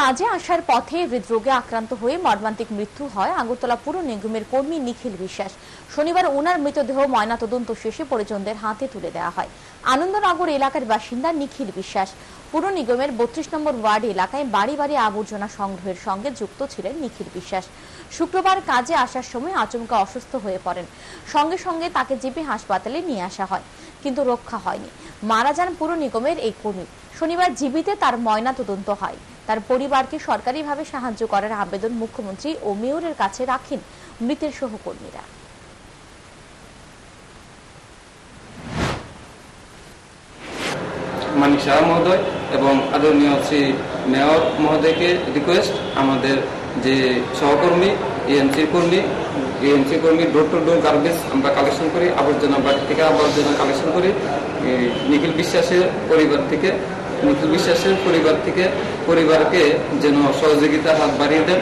কাজে আসার পথে হৃদরোগে আক্রান্ত হয়ে মর্মান্তিক মৃত্যু হয় আগরতলা পুর নিগমের কর্মী নিখিল বিশ্বাস। শনিবার ওনার মৃতদেহ ময়নাতদন্ত শেষে পরিজনদের হাতে তুলে দেওয়া হয়। আনন্দনগর এলাকার বাসিন্দা নিখিল বিশ্বাস পুর নিগমের ৩২ নম্বর ওয়ার্ড এলাকায় বাড়ি বাড়ি আবর্জনা সংগ্রহের সঙ্গে যুক্ত ছিলেন নিখিল বিশ্বাস। শুক্রবার কাজে আসার সময় আচমকা অসুস্থ হয়ে পড়েন। সঙ্গে সঙ্গে তাকে জিবি হাসপাতালে নিয়ে আসা হয়, কিন্তু রক্ষা হয়নি। মারা যান পুর নিগমের এই কর্মী। শনিবার জীবিতে তার ময়নাতদন্ত হয়। তার পরিবারকে সরকারিভাবে সাহায্য করার আবেদন মুখ্যমন্ত্রী ও মেয়রের কাছে রাখেন মৃতের সহকর্মীরা। মানিক শাহ মহোদয় এবং আদরণীয় শ্রী মেয়র মহোদয়কে রিকোয়েস্ট, আমাদের যে সহকর্মী এএমসি কর্মী ডোর টু ডোর গার্বেজ আমরা কালেকশন করি, আবর্জনা বাড়ি থেকে আবর্জনা কালেকশন করি। নিখিল বিশ্বাসের পরিবারকে যেন সহযোগিতার হাত বাড়িয়ে দেন।